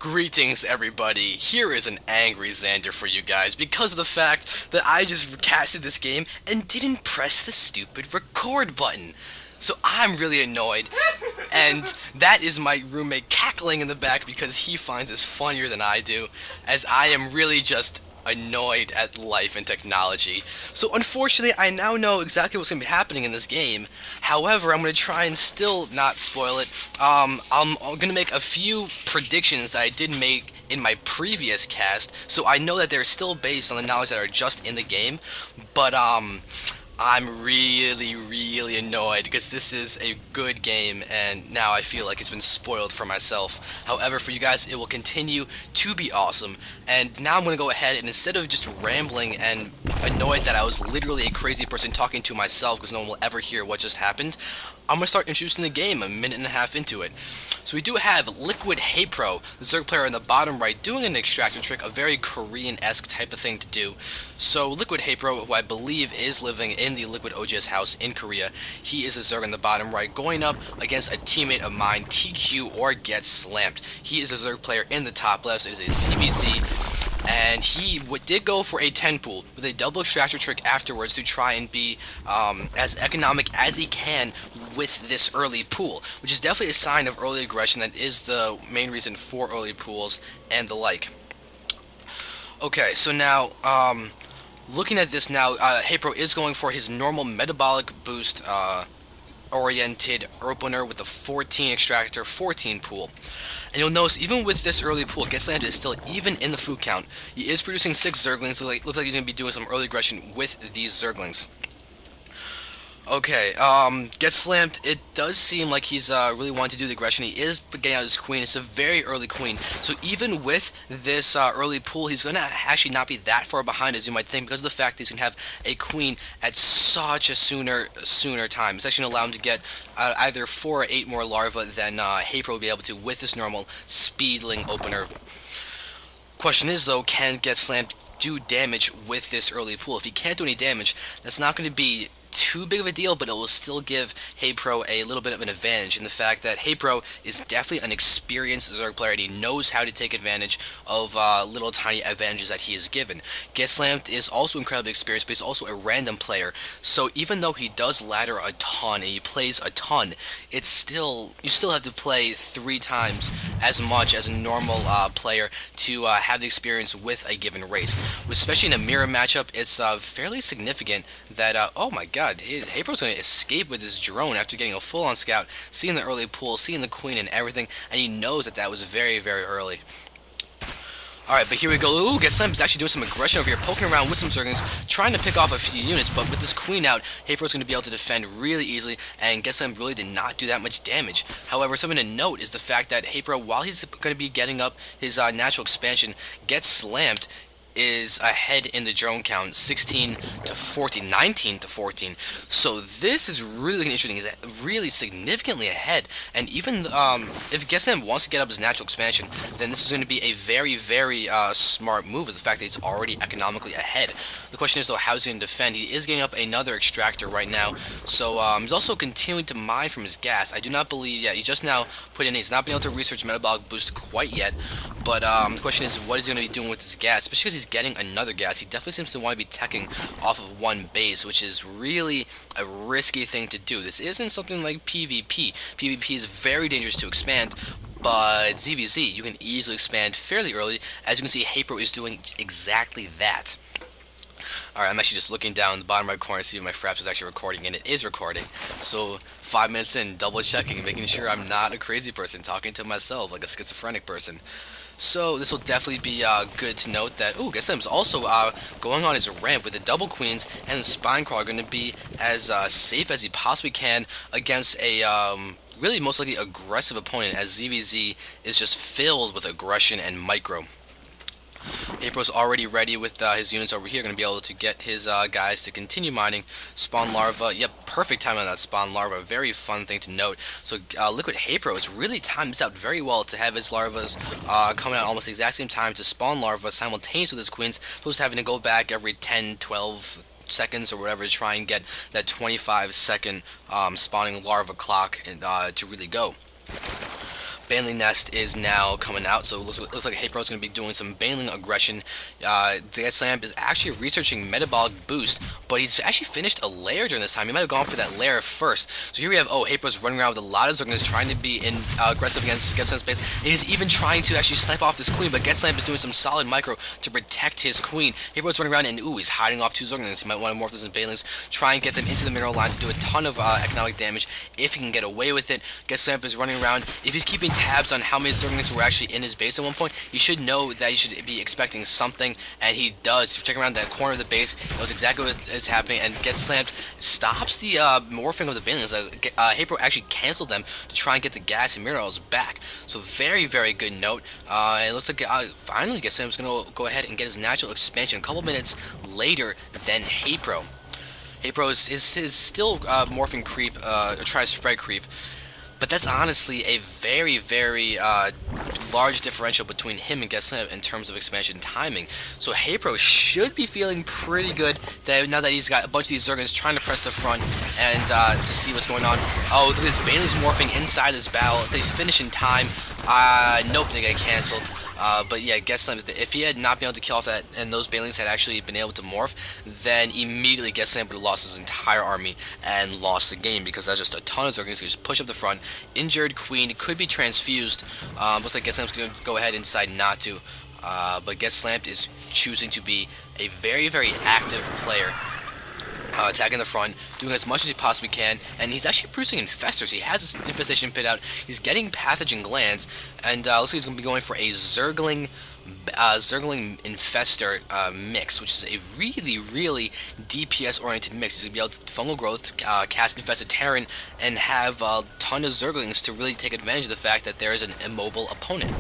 Greetings, everybody. Here is an angry Xander for you guys because of the fact that I just casted this game and didn't press the stupid record button. So I'm really annoyed, and that is my roommate cackling in the back because he finds this funnier than I do, as I am really just annoyed at life and technology. So unfortunately, I now know exactly what's going to be happening in this game. However, I'm going to try and still not spoil it. I'm going to make a few predictions that I did make in my previous cast, so I know that they're still based on the knowledge that are just in the game, but I'm really annoyed because this is a good game and now I feel like it's been spoiled for myself. However, for you guys, it will continue to be awesome. And now I'm going to go ahead and instead of just rambling and annoyed that I was literally a crazy person talking to myself because no one will ever hear what just happened, I'm going to start introducing the game a minute and a half into it. So we do have LiquidHaypro, the Zerg player in the bottom right, doing an extractor trick, a very Korean-esque type of thing to do. So LiquidHaypro, who I believe is living in the Liquid OGS house in Korea, he is a Zerg in the bottom right, going up against a teammate of mine, tQorGETSLAMT. He is a Zerg player in the top left, so it is a CVC. And he did go for a 10 pool with a double extractor trick afterwards to try and be as economic as he can with this early pool, which is definitely a sign of early aggression. That is the main reason for early pools and the like. Okay, so now, looking at this now, Haypro is going for his normal metabolic boost oriented opener with a 14 extractor, 14 pool. And you'll notice even with this early pool, GETSLAMT is still even in the food count. He is producing 6 Zerglings, looks like he's going to be doing some early aggression with these Zerglings. Okay, GETSLAMT, it does seem like he's really wanting to do the aggression. He is getting out his queen. It's a very early queen. So even with this early pool, he's going to actually not be that far behind as you might think because of the fact that he's going to have a queen at such a sooner time. It's actually going to allow him to get either 4 or 8 more larvae than Haypro will be able to with this normal speedling opener. Question is, though, can GETSLAMT do damage with this early pool? If he can't do any damage, that's not going to be too big of a deal, but it will still give Haypro a little bit of an advantage in the fact that Haypro is definitely an experienced Zerg player and he knows how to take advantage of little tiny advantages that he is given. GETSLAMT is also incredibly experienced, but he's also a random player, so even though he does ladder a ton and he plays a ton, you still have to play 3 times as much as a normal player to have the experience with a given race. Especially in a mirror matchup, it's fairly significant that, oh my god, Haypro's going to escape with his drone after getting a full-on scout, seeing the early pool, seeing the queen and everything, and he knows that that was very early. Alright, but here we go. Ooh, GETSLAMT is actually doing some aggression over here, poking around with some Zerglings, trying to pick off a few units, but with this queen out, Haypro's going to be able to defend really easily, and GETSLAMT really did not do that much damage. However, something to note is the fact that Haypro, while he's going to be getting up his natural expansion, GETSLAMT is ahead in the drone count, 16 to 14, 19 to 14. So this is really interesting. He's really significantly ahead. And even if GETSLAMT wants to get up his natural expansion, then this is going to be a very smart move, is the fact that he's already economically ahead. The question is, though, how is he going to defend? He is getting up another extractor right now. So he's also continuing to mine from his gas. I do not believe, he just now put in, he's not been able to research metabolic boost quite yet. But the question is, what is he going to be doing with this gas? Especially because he's getting another gas. He definitely seems to want to be teching off of one base, which is really a risky thing to do. This isn't something like PvP. PvP is very dangerous to expand, but ZVZ, you can easily expand fairly early. As you can see, Haypro is doing exactly that. Alright, I'm actually just looking down the bottom right corner to see if my Fraps is actually recording, and it is recording. So, 5 minutes in, double checking, making sure I'm not a crazy person talking to myself like a schizophrenic person. So this will definitely be good to note that, ooh, GETSLAMT is also going on his ramp with the double queens and the spine crawl are going to be as safe as he possibly can against a really most likely aggressive opponent, as ZVZ is just filled with aggression and micro. Haypro's already ready with his units over here, going to be able to get his guys to continue mining. Spawn larva, yep, perfect time on that spawn larva, very fun thing to note. So LiquidHaypro has really timed this out very well to have his larvas coming out almost the exact same time to spawn larva simultaneously with his queens, opposed to having to go back every 10, 12 seconds or whatever to try and get that 25-second spawning larva clock and, to really go. Baneling Nest is now coming out, so it looks like Haypro is going to be doing some Baneling aggression. tQorGETSLAMT is actually researching Metabolic Boost, but he's actually finished a lair during this time. He might have gone for that lair first. So here we have, Haypro's running around with a lot of Zerglings trying to be aggressive against GETSLAMT's base. And he's even trying to actually snipe off this queen, but GETSLAMT is doing some solid micro to protect his queen. Haypro's running around and, he's hiding off 2 Zerglings. He might want to morph those into Banelings, try and get them into the mineral line to do a ton of economic damage if he can get away with it. GETSLAMT is running around. If he's keeping tabs on how many Zerglings were actually in his base at one point, he should know that he should be expecting something, and he does. He's checking around that corner of the base, knows exactly what is happening, and GETSLAMT stops the morphing of the Banelings. Haypro actually canceled them to try and get the gas and minerals back. So very, very good note. It looks like finally GETSLAMT is going to go ahead and get his natural expansion a couple minutes later than Haypro. Haypro is still morphing creep, or try to spread creep, but that's honestly a very, very large differential between him and GETSLAMT in terms of expansion timing. So Haypro should be feeling pretty good that now that he's got a bunch of these Zerglings trying to press the front and to see what's going on. Oh, look at this, Baneling's morphing inside this battle. If they finish in time, nope, they get canceled. But yeah, GETSLAMT, if he had not been able to kill off that, and those Banelings had actually been able to morph, then immediately GETSLAMT would have lost his entire army and lost the game, because that's just a ton of Zerglings. He just push up the front. Injured queen could be transfused. Looks like GETSLAMT's going to go ahead and decide not to. But GETSLAMT is choosing to be a very, very active player. Attacking the front, doing as much as he possibly can, and he's actually producing infestors. He has his infestation pit out, he's getting pathogen glands, and looks like he's going to be going for a Zergling infestor mix, which is a really, really DPS oriented mix. He's going to be able to fungal growth, cast infested Terran, and have a ton of Zerglings to really take advantage of the fact that there is an immobile opponent.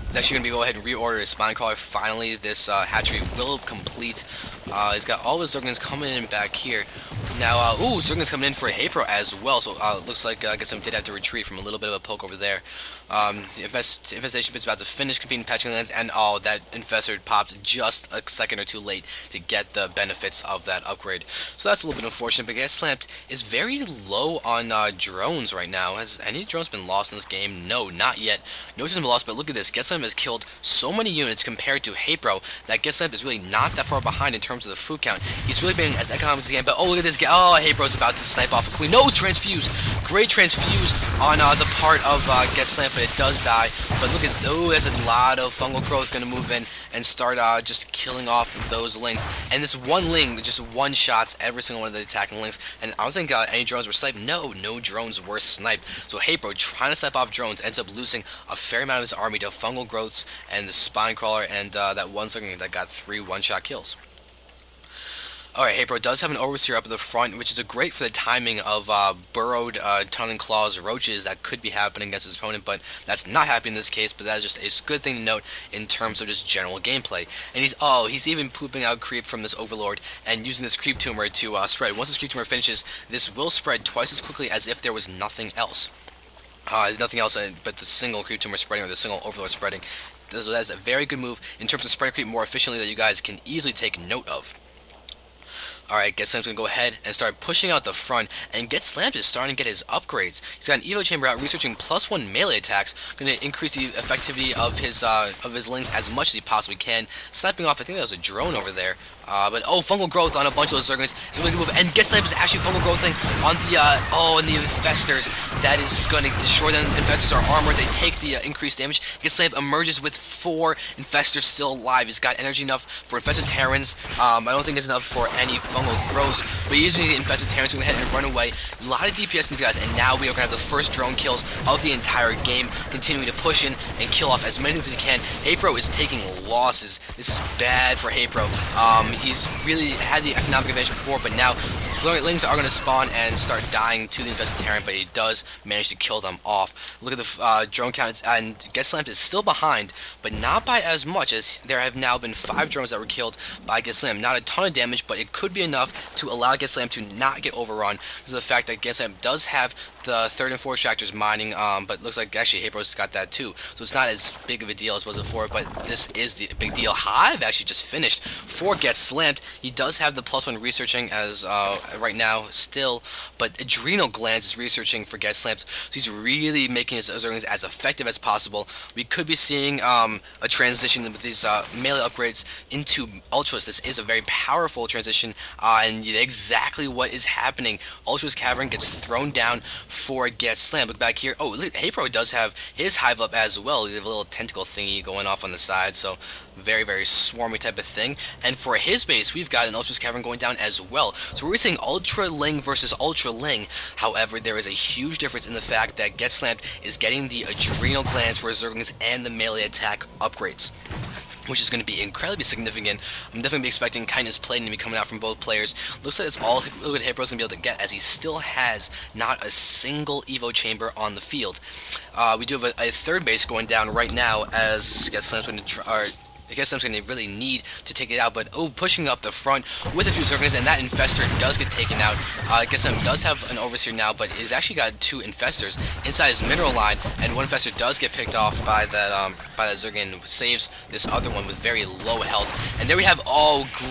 He's actually going to go ahead and reorder his spine crawler. Finally, this hatchery will complete. He's got all his Zerglings coming in back here. Now, Zerglings coming in for a Haypro as well, so it looks like GETSLAMT did have to retreat from a little bit of a poke over there. The infestation pit's about to finish competing patching lands, and that infestor popped just a second or two late to get the benefits of that upgrade. So that's a little bit unfortunate, but GETSLAMT is very low on drones right now. Has any drones been lost in this game? No, not yet. No drones have been lost, but look at this. GETSLAMT has killed so many units compared to Haypro that GETSLAMT is really not that far behind in terms of the food count. He's really been as economic as he can, but look at this guy. Haypro's about to snipe off a queen. No, transfuse. Great transfuse on the part of GETSLAMT, but it does die. But look at, there's a lot of fungal growth going to move in and start just killing off those lings. And this one ling just one-shots every single one of the attacking lings. And I don't think any drones were sniped. No drones were sniped. So Haypro, trying to snipe off drones, ends up losing a fair amount of his army to fungal growths and the spine crawler and that one Zergling that got 3 one-shot kills. Alright, Haypro does have an Overseer up at the front, which is great for the timing of burrowed tunneling claws roaches that could be happening against his opponent, but that's not happening in this case. But that is just a good thing to note in terms of just general gameplay. And he's even pooping out creep from this Overlord and using this creep tumor to spread. Once this creep tumor finishes, this will spread twice as quickly as if there was nothing else. There's nothing else but the single creep tumor spreading or the single Overlord spreading. So that's a very good move in terms of spreading creep more efficiently that you guys can easily take note of. Alright, GETSLAMT's going to go ahead and start pushing out the front, and GETSLAMT is starting to get his upgrades. He's got an Evo Chamber out, researching +1 melee attacks, going to increase the effectivity of his lings as much as he possibly can. Sniping off, I think that was a drone over there. But fungal growth on a bunch of those Zerglings. It's a really good move, and GETSLAMT is actually fungal growthing on the and the infestors. That is going to destroy them. Infestors are armored. They take the increased damage. GETSLAMT emerges with 4 infestors still alive. He's got energy enough for infested Terrans. I don't think it's enough for any fungal growths, but he's using the infested Terrans to go ahead and run away. A lot of DPS in these guys, and now we are going to have the first drone kills of the entire game, continuing to push in and kill off as many things as he can. Haypro is taking losses. This is bad for Haypro. He's really had the economic advantage before, but now lings are going to spawn and start dying to the infested Terran, but he does manage to kill them off. Look at the drone count, and GETSLAMT is still behind, but not by as much, as there have now been 5 drones that were killed by GETSLAMT. Not a ton of damage, but it could be enough to allow GETSLAMT to not get overrun because of the fact that GETSLAMT does have the 3rd and 4th extractors mining, but looks like actually Haypro's got that too, so it's not as big of a deal as was before, but this is the big deal. Hive actually just finished for GetSlamT. He does have the +1 researching as right now still, but Adrenal Glands is researching for GetSlamT, so he's really making his Zerglings as effective as possible. We could be seeing a transition with these melee upgrades into Ultras. This is a very powerful transition, and exactly what is happening. Ultra's Cavern gets thrown down for GetSlamT. Look back here. Oh, look, Haypro does have his Hive up as well. He has a little tentacle thingy going off on the side, so very, very swarmy type of thing. And for his base, we've got an Ultra's Cavern going down as well. So we're seeing Ultra Ling versus Ultra Ling. However, there is a huge difference in the fact that GetSlamT is getting the Adrenal Glands for his Zerglings and the melee attack upgrades, which is going to be incredibly significant. I'm definitely be expecting Kindness Plating to be coming out from both players. Looks like it's all LiquidHaypro is going to be able to get, as he still has not a single Evo Chamber on the field. We do have a third base going down right now, as GetSlamT's going to try. I guess I'm going to really need to take it out, but pushing up the front with a few Zerglings, and that Infestor does get taken out. I guess does have an Overseer now, but he's actually got 2 Infestors inside his mineral line, and one Infestor does get picked off by that Zerg and saves this other one with very low health. And there we have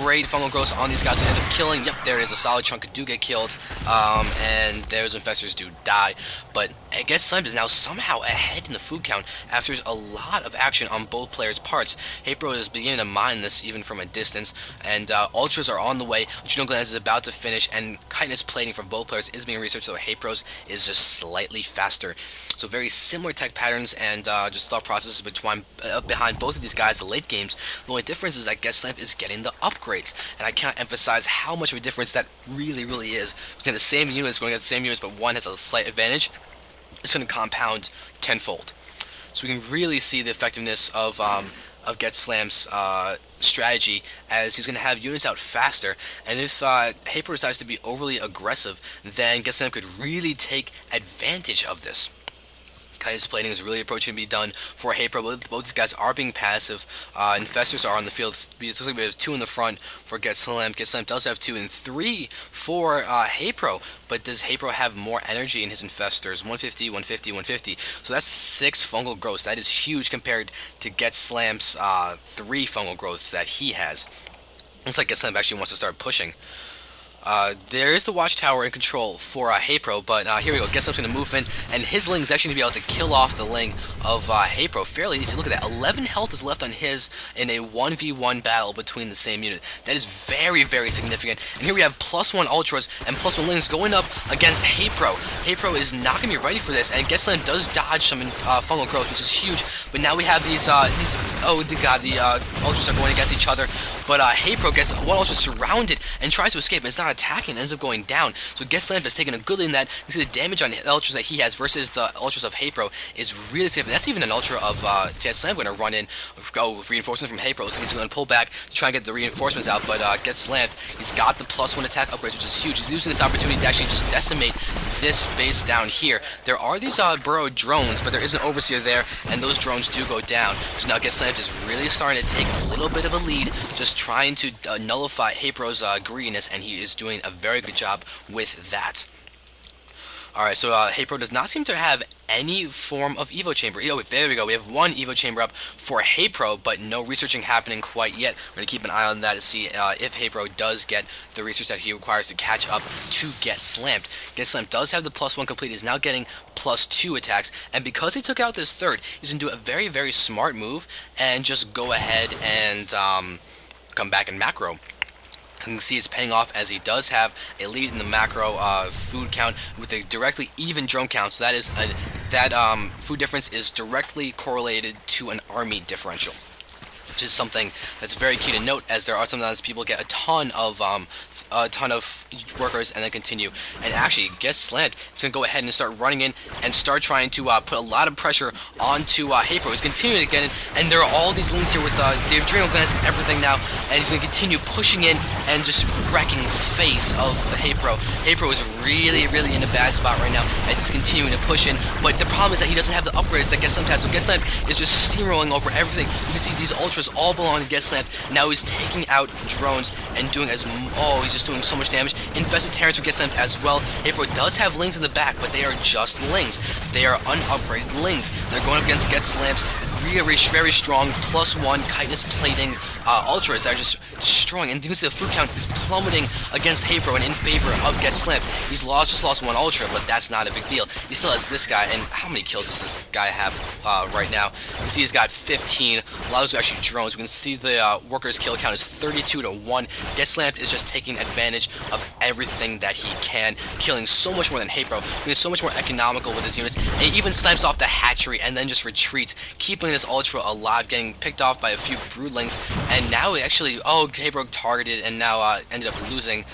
great fungal growths on these guys who end up killing. Yep, there it is. A solid chunk do get killed, and those Infestors do die. But I guess GetSlamT is now somehow ahead in the food count after a lot of action on both players' parts. Haypro is beginning to mine this even from a distance, and Ultras are on the way. Adrenal Glands is about to finish, and Kindness Plating for both players is being researched, so Haypro's is just slightly faster. So very similar tech patterns and just thought processes behind both of these guys in the late games. The only difference is that GetSlamT is getting the upgrades, and I can't emphasize how much of a difference that really is. Between the same units going at the same units, but one has a slight advantage, it's going to compound tenfold. So we can really see the effectiveness of GetSlamT's strategy, as he's going to have units out faster, and if Haypro decides to be overly aggressive, then GetSlamT could really take advantage of this. Kindness Plating is really approaching to be done for Haypro. Both these guys are being passive. Infestors are on the field. It looks like we have 2 in the front for GetSlamT. GetSlamT does have 2 and 3 for Haypro, but does Haypro have more energy in his Infestors? 150, 150, 150. So that's 6 fungal growths. That is huge compared to GetSlamT's 3 fungal growths that he has. Looks like GetSlamT actually wants to start pushing. There is the watchtower in control for Haypro, but here we go. GetSlamT's going to move in, and his Ling is actually going to be able to kill off the Ling of Haypro fairly easy. Look at that. 11 health is left on his in a 1v1 battle between the same unit. That is very, very significant. And here we have +1 Ultras and +1 Lings going up against Haypro. Haypro is not going to be ready for this, and GetSlamT does dodge some fungal growth, which is huge. But now we have these oh god, the Ultras are going against each other, but Haypro gets one Ultra surrounded and tries to escape, but it's not attacking, ends up going down. So GetSlamT has taken a good lead in that. You see the damage on the Ultras that he has versus the Ultras of Haypro is really significant. That's even an Ultra of GetSlamT going to run in, go reinforcements from Haypro, so he's going to pull back to try and get the reinforcements out, but GetSlamT, he's got the +1 attack upgrades, which is huge. He's using this opportunity to actually just decimate this base down here. There are these burrowed drones, but there is an Overseer there, and those drones do go down. So now GetSlamT is really starting to take a little bit of a lead, just trying to nullify Haypro's greediness, and he is doing a very good job with that. Alright, so Haypro does not seem to have any form of Evo Chamber. Oh, there we go. We have 1 Evo Chamber up for Haypro, but no researching happening quite yet. We're going to keep an eye on that to see if Haypro does get the research that he requires to catch up to GetSlamT. GetSlamT does have the +1 complete. He's now getting +2 attacks, and because he took out this third, he's going to do a very, very smart move and just go ahead and come back and macro. You can see it's paying off, as he does have a lead in the macro food count with a directly even drone count. So that is food difference is directly correlated to an army differential, which is something that's very key to note, as there are sometimes people get a ton of workers and then continue. And actually, GetSlamT is going to go ahead and start running in and start trying to put a lot of pressure onto Haypro. He's continuing to get in, and there are all these links here with the Adrenal Glands and everything now, and he's going to continue pushing in and just wrecking face of Haypro. Haypro is really, really in a bad spot right now as he's continuing to push in, but the problem is that he doesn't have the upgrades that GetSlamT has, so GetSlamT is just steamrolling over everything. You can see these Ultras all belong to GetSlamT. Now he's taking out drones and doing he's just doing so much damage. Infested Terrans with GetSlamT as well. Haypro does have Lings in the back, but they are just Lings. They are unupgraded Lings. They're going up against GetSlamT's very strong +1 chitinous plating ultras that are just destroying, and you can see the food count is plummeting against Haypro and in favor of GETSLAMT. He's just lost 1 ultra, but that's not a big deal. He still has this guy, and how many kills does this guy have right now? You can see he's got 15. A lot of those are actually drones. We can see the workers' kill count is 32-1. GETSLAMT is just taking advantage of everything that he can, killing so much more than Haypro. He's so much more economical with his units, and he even snipes off the hatchery and then just retreats, keeping this ultra alive, getting picked off by a few broodlings, and now he actually, Haypro targeted and now ended up losing,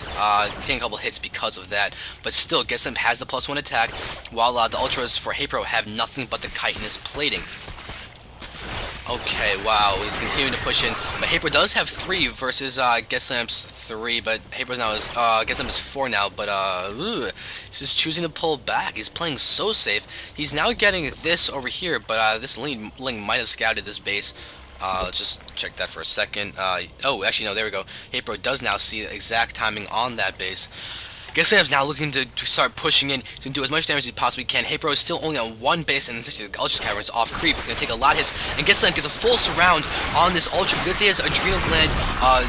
getting a couple hits because of that. But still, GETSLAMT has the +1 attack, while the ultras for Haypro have nothing but the chitinous plating. Okay, wow, he's continuing to push in, but Haypro does have 3 versus GETSLAMT's 3, but Haypro's now is, GETSLAMT is 4 now, but he's just choosing to pull back. He's playing so safe. He's now getting this over here, but this Ling might have scouted this base. Let's just check that for a second. Oh, actually, no, there we go. Haypro does now see the exact timing on that base. GETSLAMT's now looking to start pushing in. He's going to do as much damage as he possibly can. Haypro is still only on 1 base, and essentially the Gulch cavern is off creep. Going to take a lot of hits, and GETSLAMT gets a full surround on this ultra because he has adrenal gland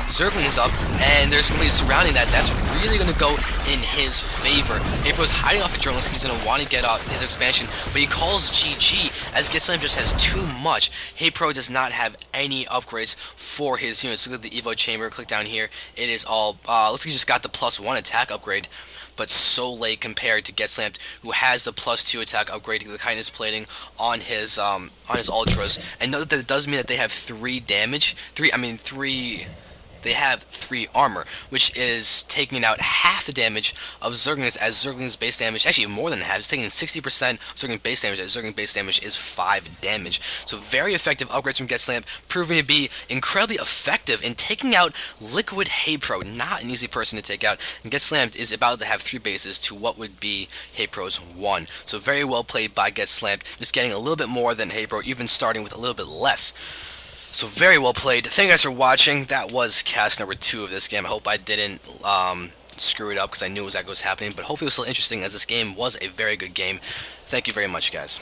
Zerglings up, and there's somebody surrounding that. That's really going to go in his favor. Haypro's hiding off adrenaline, so he's going to want to get his expansion, but he calls GG as GETSLAMT just has too much. Haypro does not have any upgrades for his units. Look at the Evo chamber. Click down here. It is all. Looks like he just got the +1 attack upgrade, but so late compared to GETSLAMT, who has the +2 attack upgrade to the chitinous plating on his ultras. And note that it does mean that they have 3 damage. They have 3 armor, which is taking out half the damage of Zerglings, as Zerglings base damage, actually more than half, it's taking 60% Zergling base damage, as Zergling base damage is 5 damage. So very effective upgrades from GETSLAMT, proving to be incredibly effective in taking out LiquidHaypro. Not an easy person to take out, and GETSLAMT is about to have 3 bases to what would be Haypro's 1. So very well played by GETSLAMT, just getting a little bit more than Haypro, even starting with a little bit less. So very well played. Thank you guys for watching. That was cast number 2 of this game. I hope I didn't screw it up, because I knew exactly what was happening, but hopefully it was still interesting, as this game was a very good game. Thank you very much, guys.